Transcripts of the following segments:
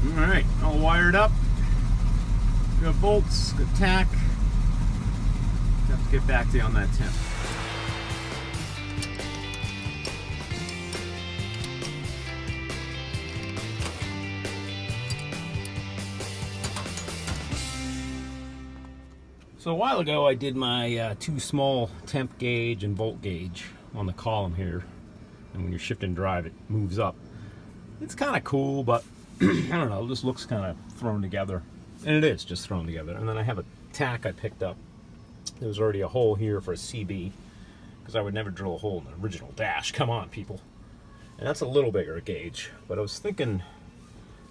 Alright, all wired up. Got bolts, got tack. Have to get back to you on that temp. So a while ago I did my two small temp gauge and volt gauge on the column here. And when you're shifting drive, it moves up. It's kind of cool, but I don't know, it just looks kind of thrown together. And it is just thrown together. And then I have a tack I picked up. There was already a hole here for a CB, because I would never drill a hole in the original dash. Come on, people. And that's a little bigger gauge. But I was thinking,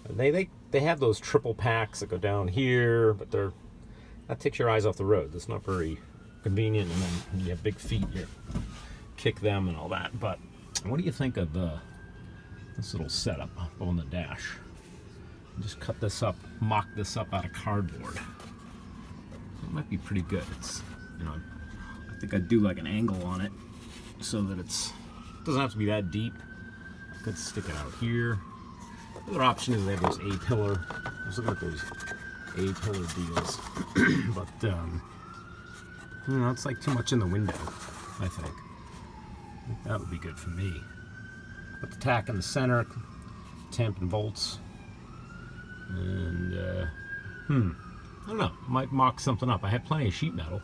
they have those triple packs that go down here, but that takes your eyes off the road. That's not very convenient, and then you have big feet, you kick them and all that. But what do you think of this little setup up on the dash? Just cut this up, mock this up out of cardboard. It might be pretty good. It's, you know, I think I'd do like an angle on it so that it doesn't have to be that deep. I could stick it out here. The other option is they have those A-pillar. I was looking at those A-pillar deals, but you know, it's like too much in the window. I think that would be good for me. Put the tack in the center, temp and bolts, and I don't know, might mock something up. I had plenty of sheet metal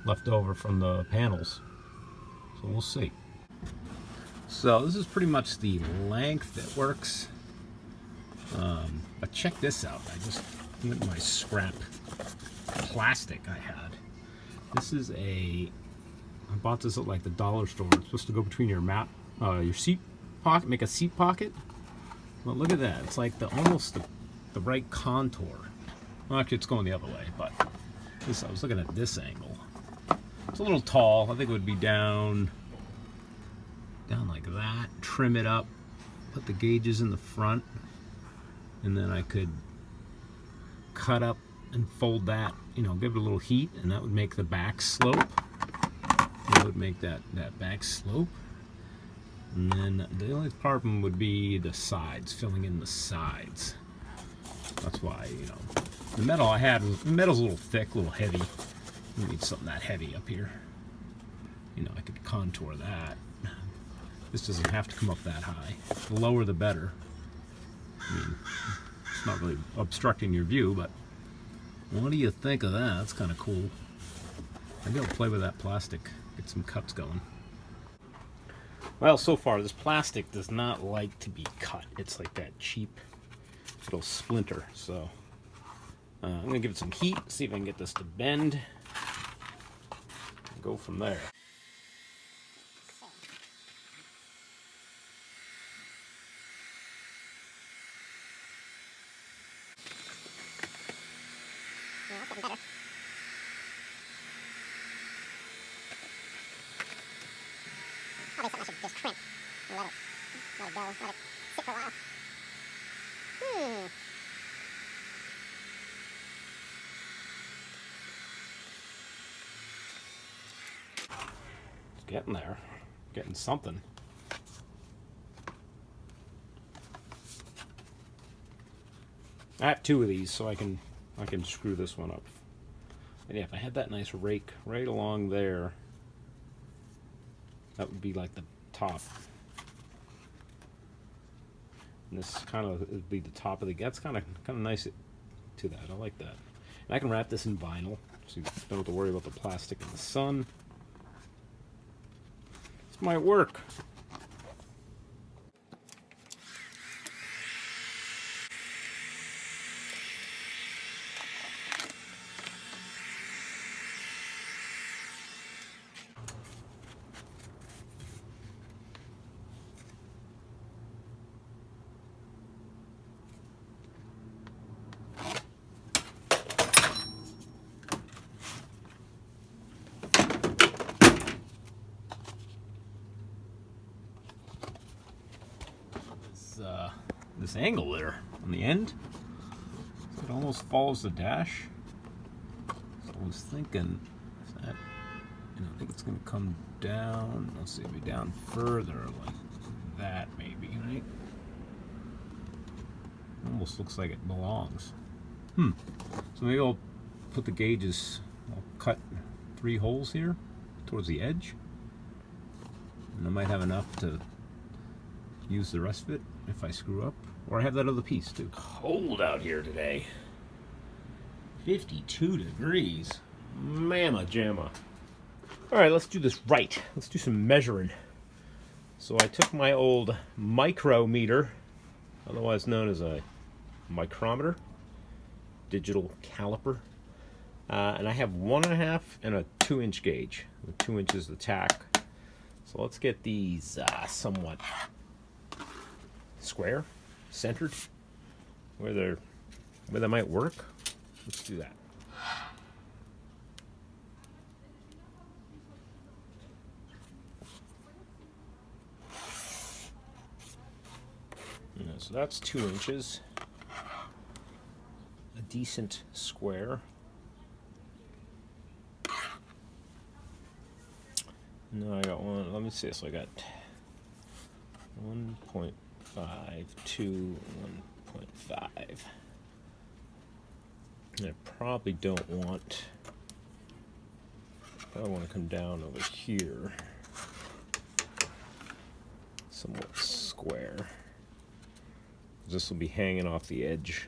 left over from the panels, so we'll see. So this is pretty much the length that works, but check this out. I just went in my scrap plastic I had. This is I bought this at like the dollar store. It's supposed to go between your seat pocket, make a seat pocket. Well, look at that. It's like almost the right contour. Well, actually, it's going the other way, but I was looking at this angle. It's a little tall. I think it would be down like that. Trim it up. Put the gauges in the front, and then I could cut up and fold that. You know, give it a little heat, and that would make the back slope. That would make that back slope. And then the only problem would be the sides, filling in the sides. That's why, you know, the metal I had, the metal's a little thick, a little heavy. You need something that heavy up here. You know, I could contour that. This doesn't have to come up that high. The lower the better. I mean, it's not really obstructing your view, but what do you think of that? That's kind of cool. Maybe I'll play with that plastic, get some cuts going. Well, so far, this plastic does not like to be cut. It's like that cheap little splinter. So I'm going to give it some heat, see if I can get this to bend, and go from there. Yeah, that's getting better. Probably something I should just trim and let it go, let it sit for a while. It's getting there, getting something. I have two of these, so I can screw this one up. And yeah, if I had that nice rake right along there, that would be like the top. And this kind of would be the top of that's kind of nice to that. I like that. And I can wrap this in vinyl, so you don't have to worry about the plastic in the sun. This might work. This angle there on the end, it almost follows the dash. So I was thinking that, I think it's going to come down. Let's see, maybe down further like that, maybe, right? almost looks like it belongs. So maybe I'll put the gauges, I'll cut 3 holes here towards the edge, and I might have enough to use the rest of it if I screw up. Or I have that other piece too. Cold out here today. 52 degrees. Mamma jamma. Alright, let's do this right. Let's do some measuring. So I took my old micrometer, otherwise known as a micrometer, digital caliper, and I have 1.5 and a 2-inch gauge. The 2 inches the tach. So let's get these somewhat square, centered, where they might work. Let's do that. So that's 2 inches. A decent square. No, I got one. Let me see. So I got 1.5 to 1.5. And I probably don't want. I want to come down over here, somewhat square. This will be hanging off the edge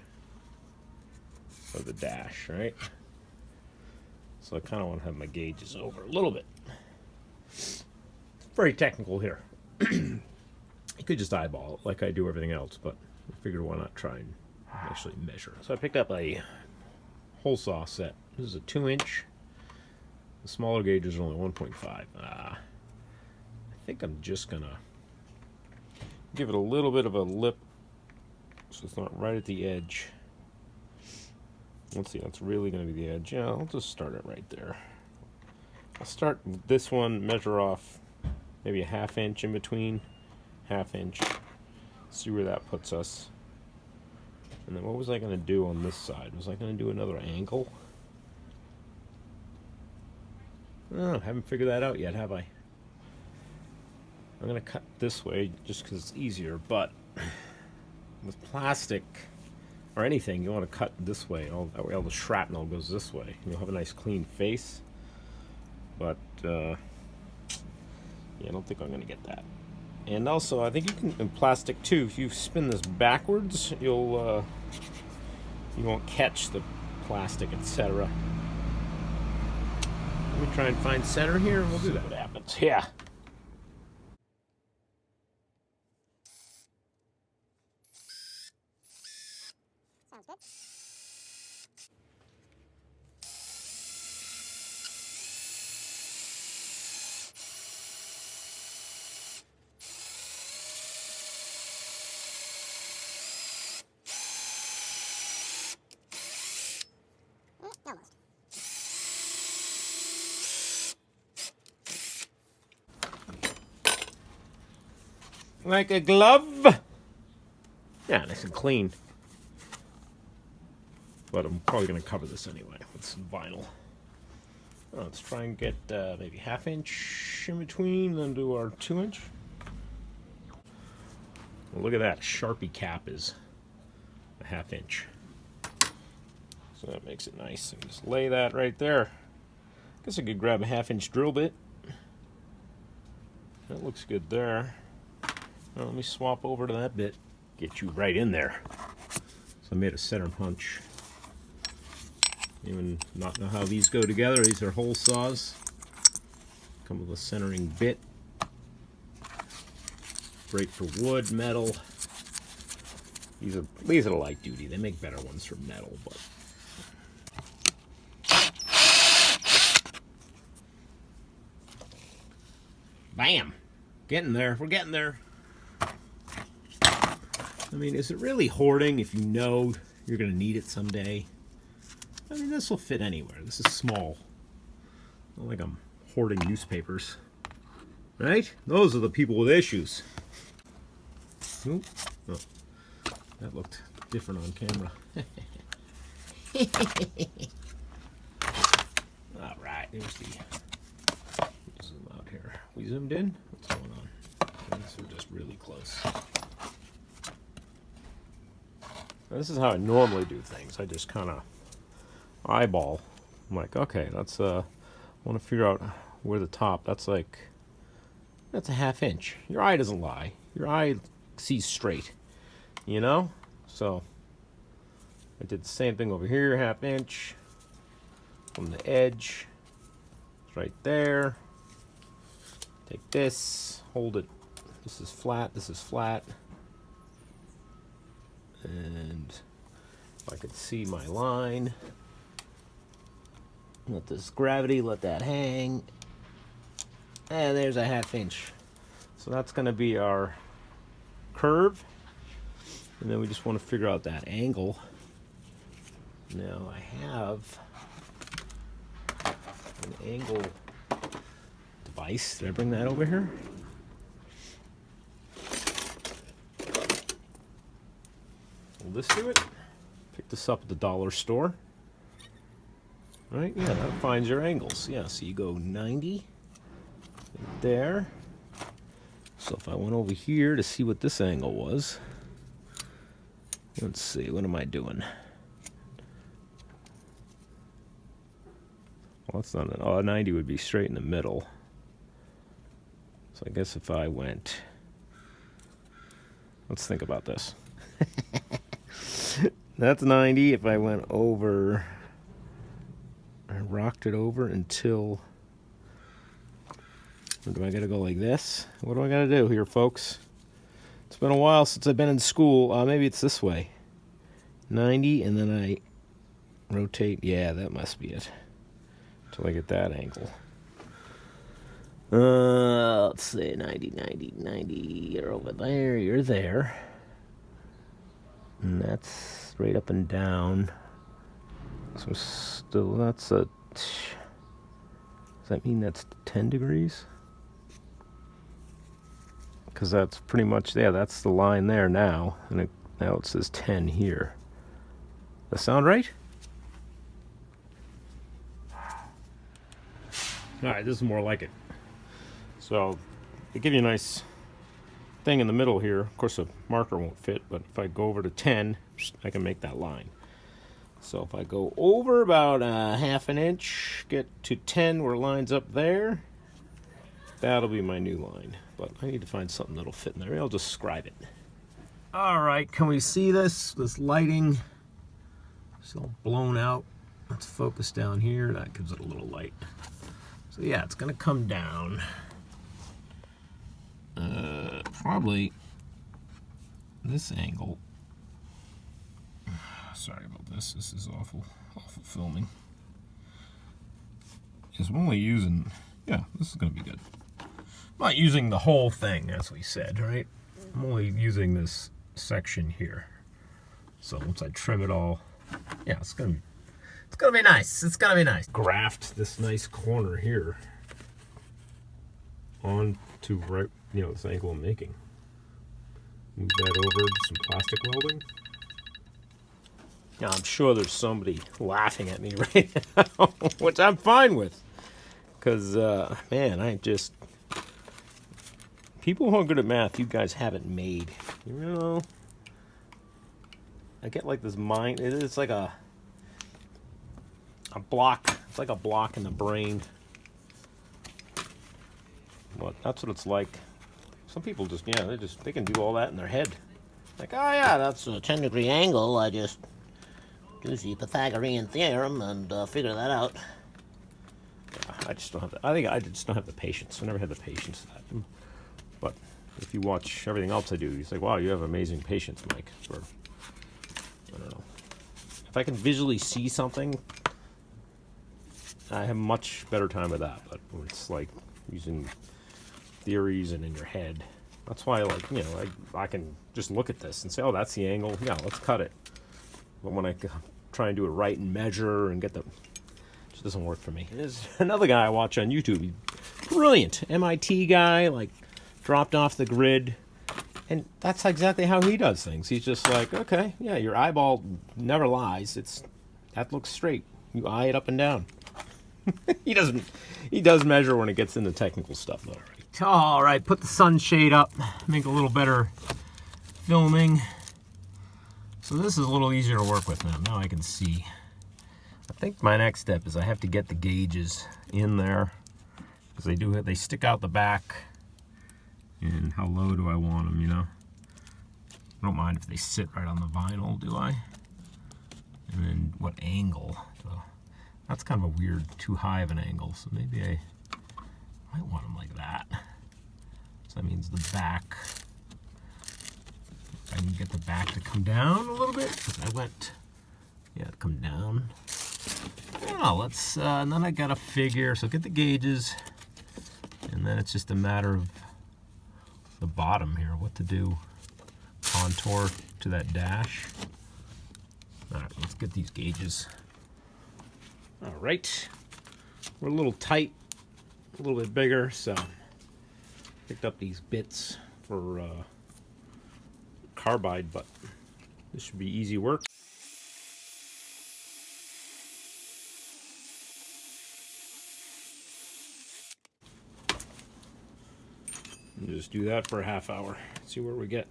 of the dash, right? So I kind of want to have my gauges over a little bit. Very technical here. You could just eyeball it like I do everything else, but I figured why not try and actually measure. So I picked up a hole saw set. This is a 2-inch. The smaller gauge is only 1.5. I think I'm just gonna give it a little bit of a lip so it's not right at the edge. Let's see, that's really going to be the edge. Yeah, I'll just start it right there. I'll start with this one, measure off maybe a 1/2 inch in between, 1/2 inch, see where that puts us. And then what was I going to do on this side? Was I going to do another angle? Oh, haven't figured that out yet, have I? I'm going to cut this way just because it's easier, but with plastic or anything, you want to cut this way. That way all the shrapnel goes this way. You'll have a nice clean face. But, yeah, I don't think I'm going to get that. And also, I think you can, in plastic too, if you spin this backwards, you won't catch the plastic, etc. Let me try and find center here, and we'll do that. What happens? Yeah. Sounds good. Almost. Like a glove. Yeah, nice and clean. But I'm probably going to cover this anyway with some vinyl. Oh, let's try and get maybe 1/2 inch in between, then do our 2-inch. Well, look at that. Sharpie cap is a 1/2 inch. So that makes it nice. So just lay that right there. Guess I could grab a 1/2 inch drill bit. That looks good there. Well, let me swap over to that bit. Get you right in there. So I made a center punch. Even not know how these go together. These are hole saws. Come with a centering bit. Great for wood, metal. These are light duty. They make better ones for metal, but bam! Getting there. We're getting there. I mean, is it really hoarding if you know you're going to need it someday? I mean, this will fit anywhere. This is small. Not like I'm hoarding newspapers. Right? Those are the people with issues. Oop. Oh, that looked different on camera. All right, there's the zoom out here. We zoomed in? What's going on? Okay, so we're just really close. This is how I normally do things. I just kind of eyeball. I'm like, okay, that's I want to figure out where the top. That's a ½ inch. Your eye doesn't lie. Your eye sees straight. You know? So I did the same thing over here, ½ inch from the edge. It's right there. Take this, hold it. This is flat, this is flat. And if I could see my line, let this gravity, let that hang. And there's a ½ inch. So that's going to be our curve. And then we just want to figure out that angle. Now I have an angle device. Did I bring that over here? Will this do it? Pick this up at the dollar store. Right? Yeah, that finds your angles. Yeah, so you go 90 there. So if I went over here to see what this angle was, let's see, what am I doing? Well, that's not, 90 would be straight in the middle. So I guess if I went, let's think about this. That's 90. If I went over, I rocked it over until, or do I gotta go like this? What do I gotta do here, folks? It's been a while since I've been in school. Maybe it's this way. 90, and then I rotate. Yeah, that must be it. Until I get that angle. Let's say 90, 90, 90. You're over there, you're there. And that's right up and down. So still, that's a, does that mean that's 10 degrees? Because that's pretty much, yeah, that's the line there now. And now it says 10 here. Does that sound right? Alright, this is more like it. So, they give you a nice thing in the middle here. Of course, a marker won't fit, but if I go over to 10, I can make that line. So if I go over about ½ an inch, get to 10 where it lines up there, that'll be my new line. But I need to find something that'll fit in there. I'll just scribe it. All right, can we see this? This lighting is all blown out. Let's focus down here. That gives it a little light. So yeah, it's gonna come down. Probably this angle. Sorry about this. This is awful filming. Because I'm only using, yeah, this is gonna be good. I'm not using the whole thing, as we said, right? I'm only using this section here. So once I trim it all, yeah, it's gonna be nice. It's gonna be nice. Graft this nice corner here onto right, this angle I'm making. Move that over to some plastic welding. Now I'm sure there's somebody laughing at me right now, which I'm fine with, because man, people who are good at math, you guys haven't made. I get like this mind. It's like a block. It's like a block in the brain. Well, that's what it's like. Some people just, they can do all that in their head. Like, oh yeah, that's a 10-degree angle. I just use the Pythagorean theorem and figure that out. I just don't have the, I think I just don't have the patience. I never had the patience for that. But if you watch everything else I do, you say, wow, you have amazing patience, Mike. For, I don't know. If I can visually see something, I have much better time with that. But when it's like using theories and in your head, that's why, like, I can just look at this and say, oh, that's the angle. Yeah, let's cut it. But when I try and do it right and measure and get the, it just doesn't work for me. There's another guy I watch on YouTube. He's brilliant, MIT guy, like dropped off the grid, and that's exactly how he does things. He's just like, okay, yeah, your eyeball never lies. That looks straight. You eye it up and down. He does measure when it gets into technical stuff though. All right, put the sunshade up, make a little better filming. So this is a little easier to work with now. Now I can see. I think my next step is I have to get the gauges in there, because they stick out the back. And how low do I want them, you know? I don't mind if they sit right on the vinyl, do I? And then what angle? So that's kind of a weird, too high of an angle. So maybe I might want them like that. So that means the back. I can get the back to come down a little bit. I went, yeah, come down. I don't know, let's, and then I gotta figure, so get the gauges. And then it's just a matter of the bottom here, what to do. Contour to that dash. All right, let's get these gauges. All right, we're a little tight, a little bit bigger, so picked up these bits for carbide, but this should be easy work. And just do that for a half hour, see where we get.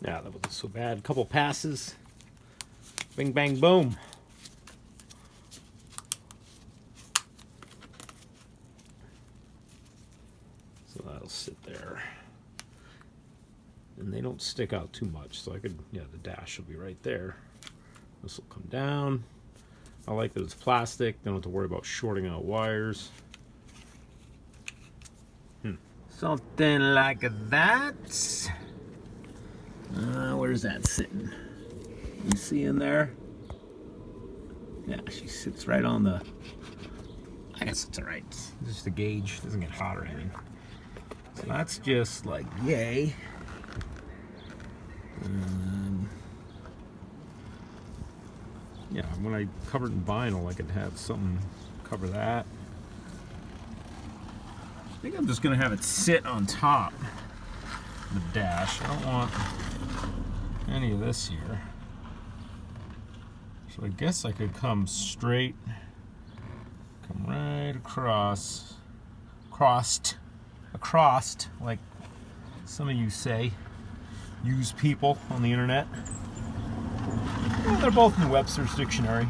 Yeah, that wasn't so bad. Couple passes. Bing, bang, boom. So that'll sit there. And they don't stick out too much, so I could, yeah, the dash will be right there. This will come down. I like that it's plastic. Don't have to worry about shorting out wires. Something like that. Where's that sitting? You see in there? Yeah, she sits right on the, I guess it's alright. It's just a gauge, it doesn't get hot or anything. So that's just like yay. Yeah, when I cover it in vinyl, I could have something cover that. I think I'm just gonna have it sit on top of the dash. I don't want any of this here. So I guess I could come straight, come right across, across, like some of you say, use people on the internet. Well, they're both in Webster's dictionary,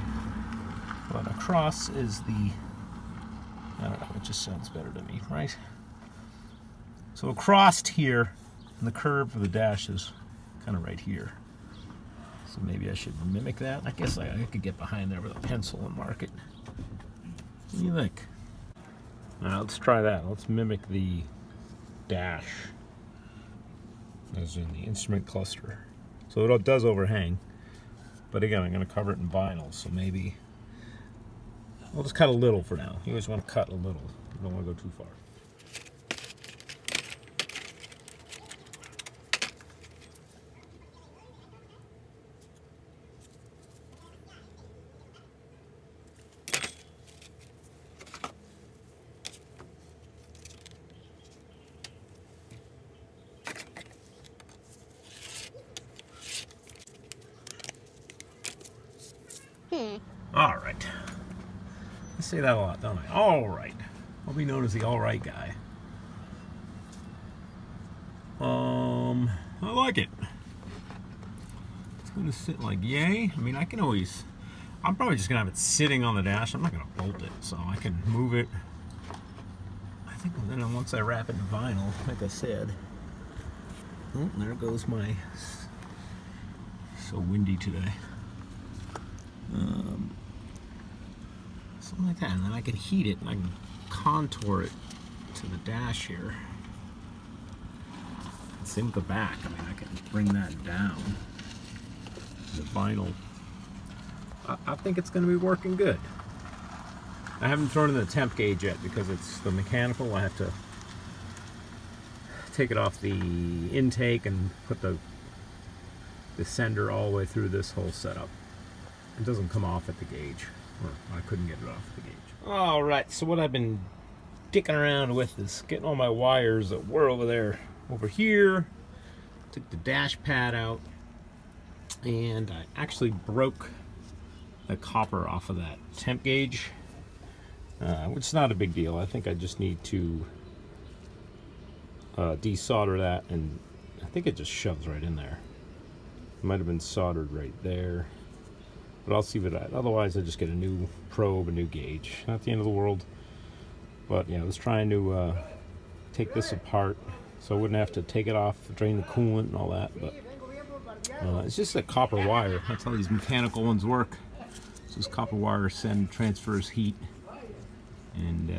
but across is the, I don't know, it just sounds better to me, right? So across here, and the curve of the dash is kind of right here. So maybe I should mimic that. I guess I could get behind there with a pencil and mark it. What do you think? Now let's try that. Let's mimic the dash, as in the instrument cluster. So it does overhang, but again, I'm going to cover it in vinyl, so maybe I'll just cut a little for now. You always want to cut a little. You don't want to go too far. All right. I say that a lot, don't I? All right. I'll be known as the all right guy. I like it. It's gonna sit like yay. I mean, I can always, I'm probably just gonna have it sitting on the dash. I'm not gonna bolt it, so I can move it. I think then once I wrap it in vinyl, like I said. Oh, there goes my, so windy today. Something like that, and then I can heat it and I can contour it to the dash here. Same with the back. I mean, I can bring that down. The vinyl. I think it's going to be working good. I haven't thrown in the temp gauge yet because it's the mechanical. I have to take it off the intake and put the sender all the way through this whole setup. It doesn't come off at the gauge, or I couldn't get it off the gauge. All right, so what I've been dicking around with is getting all my wires that were over there, over here. Took the dash pad out, and I actually broke the copper off of that temp gauge, which is not a big deal. I think I just need to desolder that, and I think it just shoves right in there. Might have been soldered right there. But I'll see what that. Otherwise, I just get a new probe, a new gauge. Not the end of the world. But yeah, I was trying to take this apart so I wouldn't have to take it off, drain the coolant and all that. But it's just a copper wire. That's how these mechanical ones work. So this copper wire transfers heat and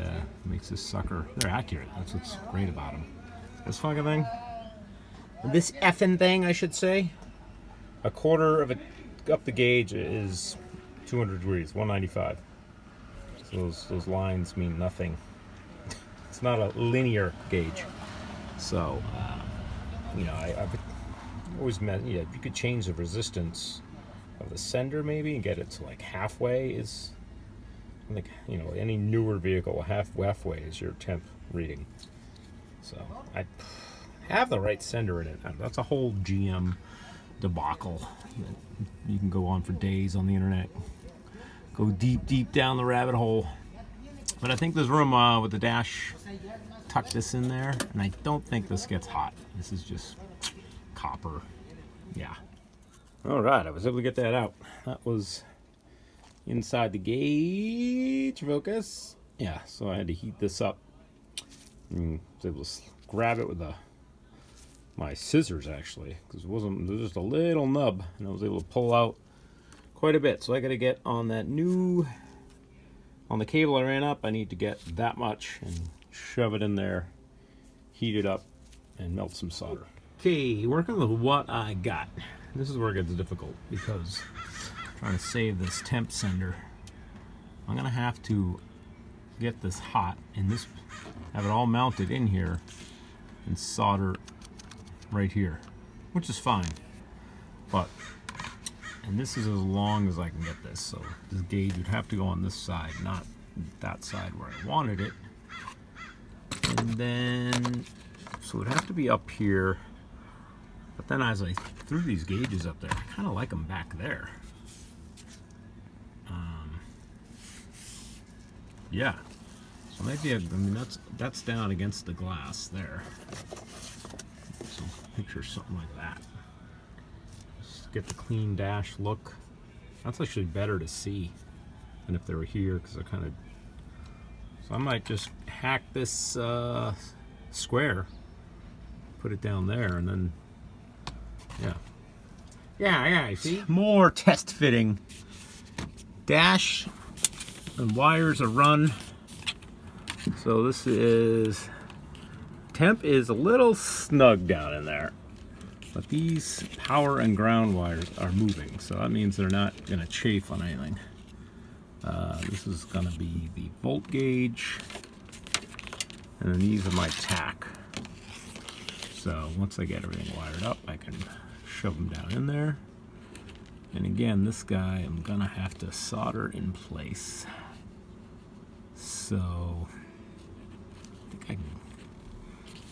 makes this sucker. They're accurate. That's what's great about them. This fucking thing. This effing thing, I should say. A quarter of it up the gauge is 200 degrees, 195. So those lines mean nothing. It's not a linear gauge. So, you know, I've always meant, yeah, you could change the resistance of the sender maybe and get it to like halfway is, I think, you know, any newer vehicle, halfway is your temp reading. So, I have the right sender in it. That's a whole GM debacle. You can go on for days on the internet. Go deep down the rabbit hole. But I think there's room with the dash. Tuck this in there, and I don't think this gets hot. This is just copper. Yeah. All right, I was able to get that out. That was inside the gauge focus. Yeah, so I had to heat this up. And I was able to grab it with my scissors actually, because there was just a little nub, and I was able to pull out quite a bit. So I got to get on that on the cable I ran up. I need to get that much and shove it in there, heat it up, and melt some solder. Okay, working with what I got. This is where it gets difficult because I'm trying to save this temp sender. I'm gonna have to get this hot and have it all mounted in here and solder right here, which is fine. And this is as long as I can get this. So this gauge would have to go on this side, not that side where I wanted it. And then, so it would have to be up here. But then as I threw these gauges up there, I kind of like them back there. Yeah. So maybe, I mean, that's down against the glass there. So picture something like that. Just get the clean dash look. That's actually better to see than if they were here, because they're kind of. So I might just hack this square, put it down there, and then yeah. See, more test fitting. Dash and wires are run. So this is temp is a little snug down in there, but these power and ground wires are moving, so that means they're not going to chafe on anything. This is going to be the volt gauge, and then these are my tach. So once I get everything wired up, I can shove them down in there. And again, this guy I'm going to have to solder in place. So I think I can,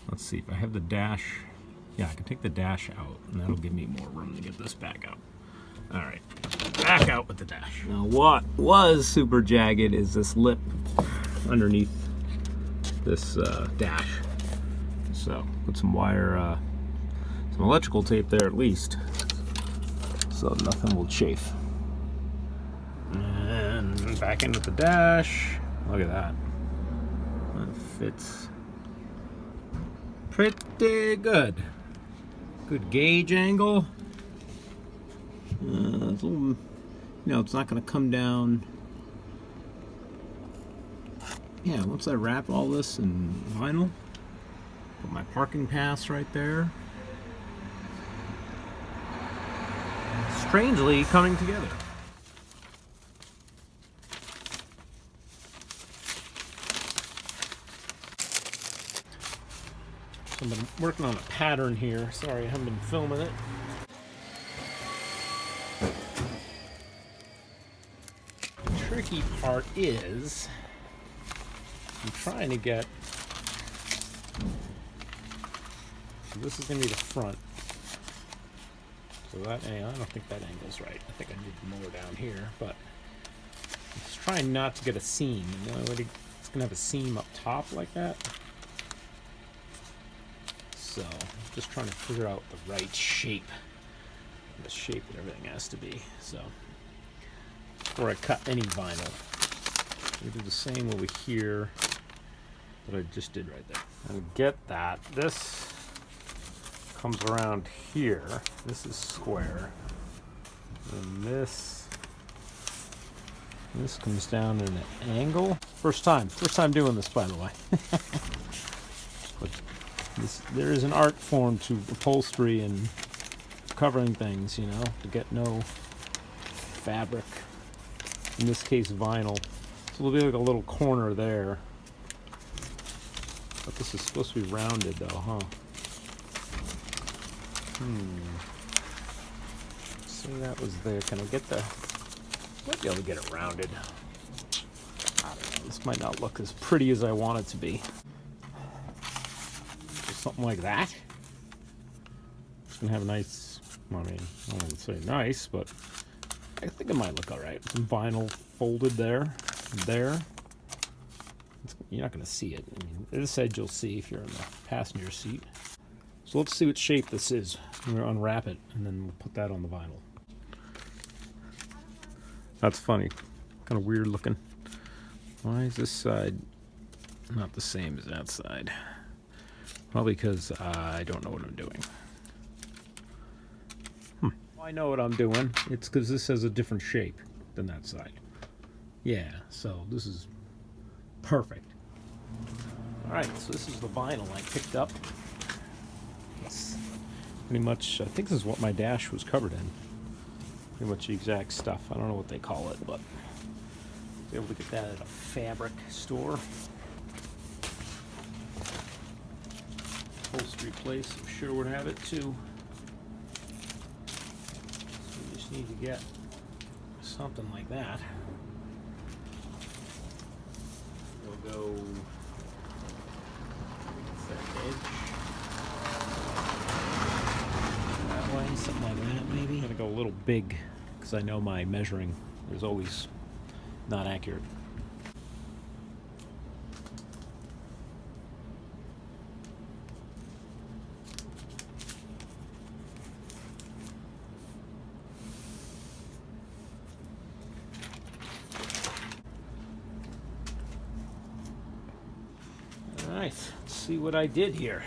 let's see if I have the dash. Yeah, I can take the dash out, and that'll give me more room to get this back out. All right, back out with the dash. Now what was super jagged is this lip underneath this dash. So put some wire, some electrical tape there at least, so nothing will chafe. And back into the dash. Look at that. That fits pretty good. Good gauge angle. It's a little, you know, it's not going to come down. Yeah, once I wrap all this in vinyl, put my parking pass right there. Strangely coming together. So I've been working on a pattern here. Sorry, I haven't been filming it. The tricky part is I'm trying to get, so this is going to be the front. So that, I don't think that angle's right. I think I need more down here, but I'm just trying not to get a seam. The only way to, it's going to have a seam up top like that. So I'm just trying to figure out the right shape the shape that everything has to be. So before I cut any vinyl, I do the same over here that I just did right there. And get that this comes around here. This is square, and this comes down in an angle. First time doing this, by the way. But there is an art form to upholstery and covering things, you know, to get no fabric. In this case, vinyl. So there'll be like a little corner there. But this is supposed to be rounded, though, huh? See, that was there. Can I get the? Might be able to get it rounded. I don't know. This might not look as pretty as I want it to be. Just something like that. It's gonna have a nice. I mean, I don't want to say nice, but I think it might look all right. Some vinyl folded there, there. You're not gonna see it. I mean, this edge you'll see if you're in the passenger seat. So let's see what shape this is. We're gonna unwrap it and then we'll put that on the vinyl. That's funny. Kind of weird looking. Why is this side not the same as that side? Probably because I don't know what I'm doing. I know what I'm doing. It's because this has a different shape than that side. Yeah, so this is perfect. Alright, so this is the vinyl I picked up. It's pretty much, I think this is what my dash was covered in. Pretty much the exact stuff. I don't know what they call it, but be able to get that at a fabric store. Upholstery place, I'm sure would have it too. So we just need to get something like that. We'll go that edge. That way, something like that maybe. I'm gonna go a little big because I know my measuring is always not accurate. Alright, let's see what I did here.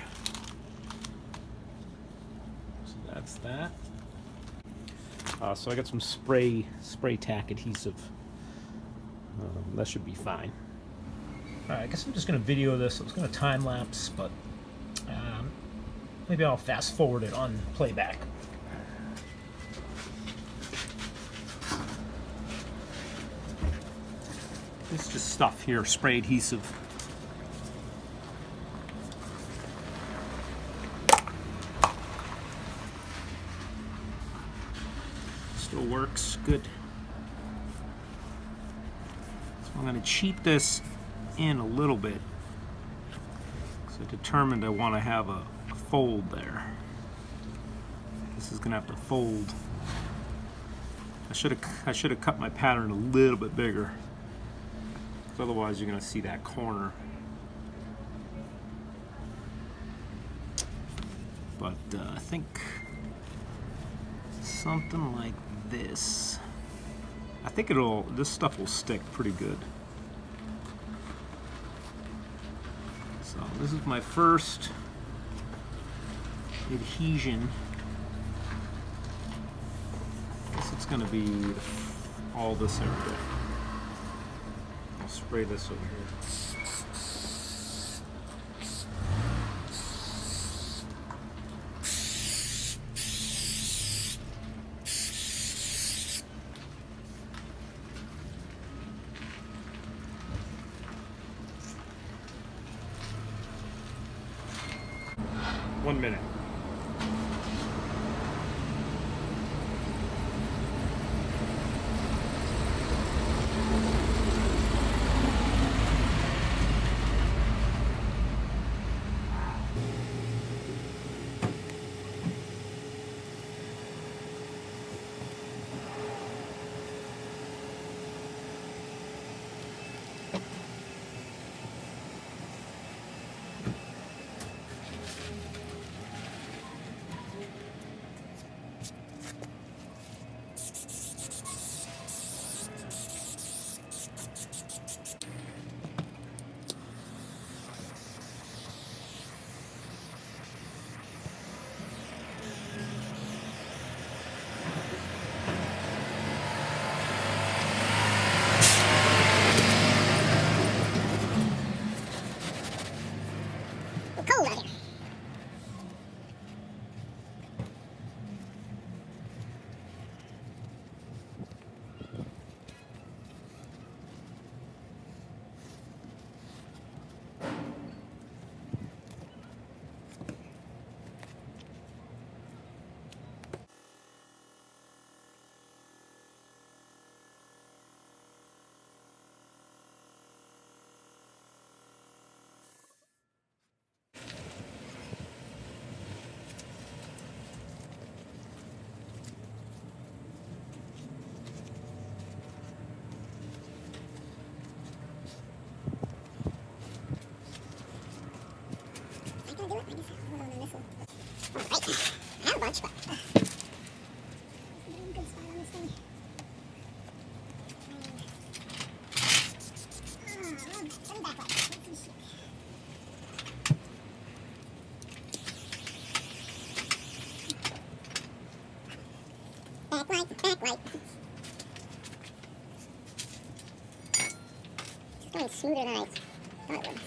So that's that. So I got some spray tack adhesive. That should be fine. Alright, I guess I'm just going to video this. I was going to time lapse, but maybe I'll fast forward it on playback. It's just stuff here, spray adhesive. Still works good. So I'm going to cheat this in a little bit because I determined I want to have a fold there. This is going to have to fold. I should have cut my pattern a little bit bigger. Otherwise, you're going to see that corner. But I think something like this. I think this stuff will stick pretty good. So this is my first adhesion. I guess it's going to be all this area. I'll spray this over here. One minute. Act right. It's going smoother than I thought it would.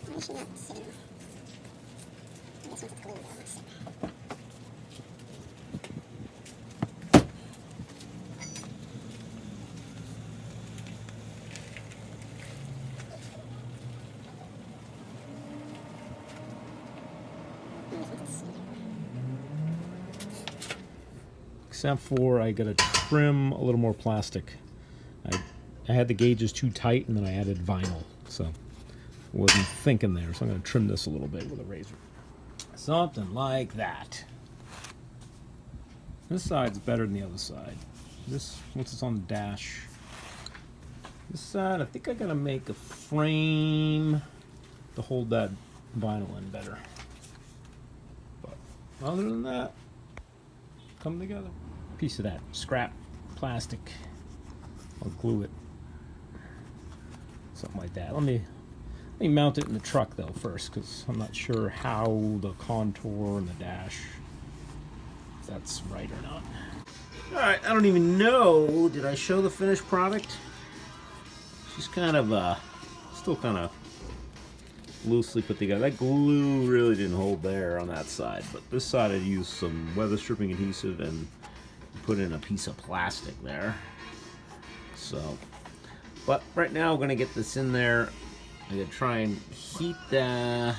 Why is she not sitting? I guess once it's glued, it'll sit. Except for I gotta trim a little more plastic. I had the gauges too tight and then I added vinyl, so wasn't thinking there. So I'm gonna trim this a little bit with a razor. Something like that. This side's better than the other side. This, once it's on the dash. This side, I think I gotta make a frame to hold that vinyl in better. But other than that, come together. Piece of that scrap plastic. I'll glue it. Something like that. Let me mount it in the truck though first, because I'm not sure how the contour and the dash, if that's right or not. Alright, I don't even know. Did I show the finished product? She's kind of still kind of loosely put together. That glue really didn't hold there on that side, but this side I used some weather stripping adhesive and put in a piece of plastic there. So, but right now we're gonna get this in there. I'm gonna try and heat the,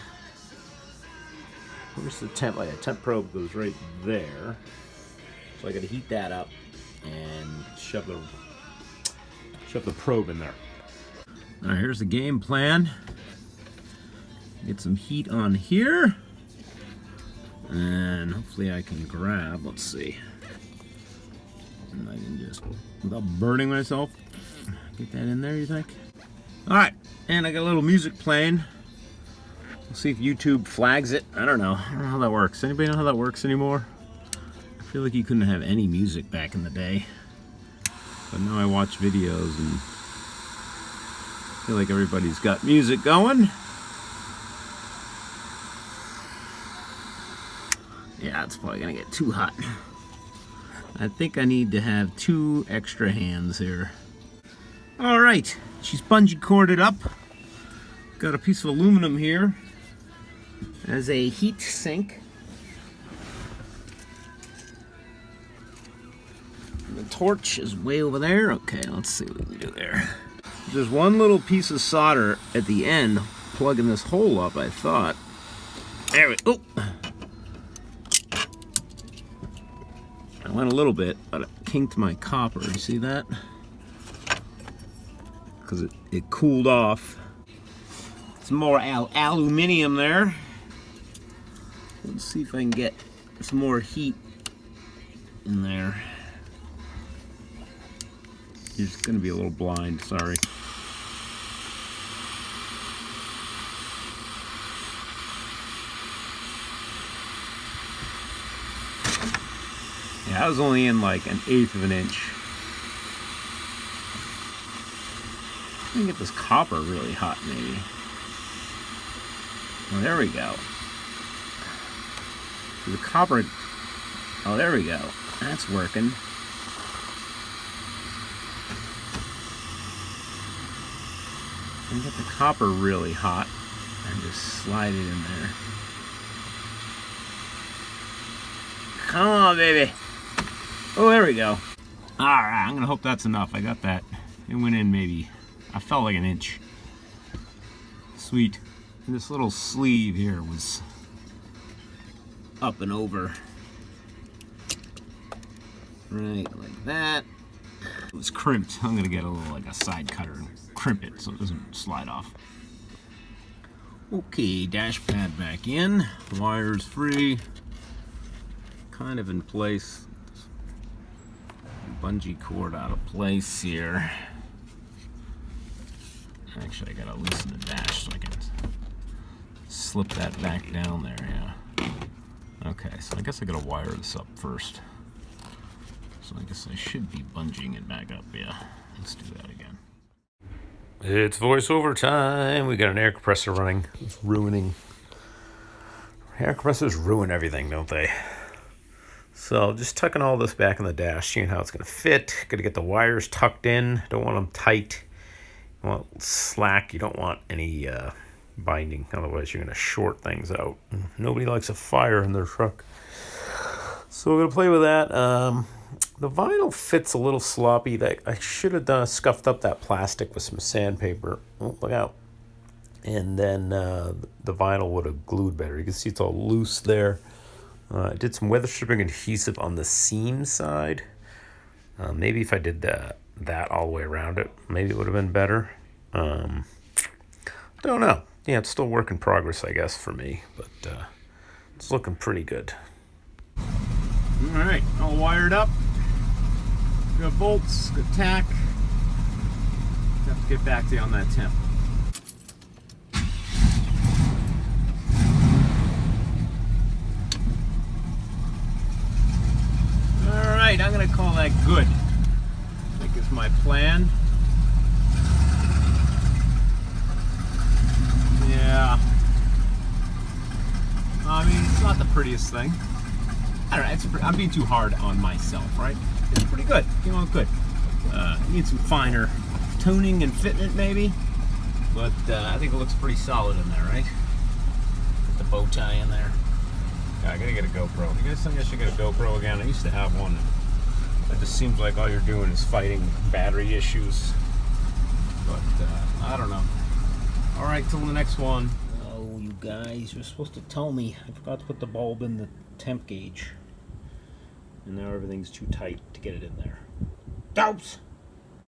where's the temp? Like a temp probe goes right there. So I gotta heat that up and shove the probe in there. All right, here's the game plan. Get some heat on here, and hopefully I can grab, let's see, and I can just, without burning myself, get that in there, you think? All right, and I got a little music playing. We'll see if YouTube flags it. I don't know how that works. Anybody know how that works anymore? I feel like you couldn't have any music back in the day, but now I watch videos and I feel like everybody's got music going. Yeah, it's probably gonna get too hot. I think I need to have 2 extra hands here. All right, she's bungee corded up. Got a piece of aluminum here as a heat sink. And the torch is way over there. Okay, let's see what we can do there. There's one little piece of solder at the end plugging this hole up, I thought. There we go. Oh. I went a little bit, but it kinked my copper. You see that? Because it cooled off. Some more aluminum there. Let's see if I can get some more heat in there. You're just going to be a little blind, sorry. Yeah, I was only in like 1/8 of an inch. Let me get this copper really hot, maybe. Oh, there we go. The copper. Oh, there we go. That's working. And get the copper really hot and just slide it in there. Come on, baby. Oh, there we go. All right, I'm gonna hope that's enough. I got that. It went in maybe, I felt like 1 inch. Sweet. And this little sleeve here was up and over. Right, like that. It was crimped. I'm gonna get a little, like a side cutter and crimp it so it doesn't slide off. Okay, dash pad back in. Wires free. Kind of in place. Bungee cord out of place here. Actually, I gotta loosen the dash so I can slip that back down there, yeah. Okay, so I guess I gotta wire this up first. So I guess I should be bungeeing it back up, yeah. Let's do that again. It's voiceover time. We got an air compressor running. It's ruining. Air compressors ruin everything, don't they? So just tucking all this back in the dash, seeing how it's gonna fit. Gotta get the wires tucked in. Don't want them tight. You want slack. You don't want any binding. Otherwise, you're gonna short things out. Nobody likes a fire in their truck. So we're gonna play with that. The vinyl fits a little sloppy. That I should have scuffed up that plastic with some sandpaper. Oh, look out! And then the vinyl would have glued better. You can see it's all loose there. I did some weather stripping adhesive on the seam side. Maybe if I did that all the way around it, maybe it would have been better. Don't know. Yeah, it's still work in progress, I guess, for me, but it's looking pretty good. All right, all wired up. Got bolts, got tack. Have to get back to you on that temp. All right, I'm gonna call that good. I think it's my plan. Yeah. I mean, it's not the prettiest thing. I don't know, I'm being too hard on myself, right? It's pretty good. Came out good. Need some finer tuning and fitment maybe, but I think it looks pretty solid in there, right? Get the bow tie in there. Yeah, I gotta get a GoPro. You guys think I should get a GoPro again? I used to have one. It just seems like all you're doing is fighting battery issues. But I don't know. All right, till the next one. Oh, you guys, you're supposed to tell me. I forgot to put the bulb in the temp gauge. And now everything's too tight to get it in there. Dopes!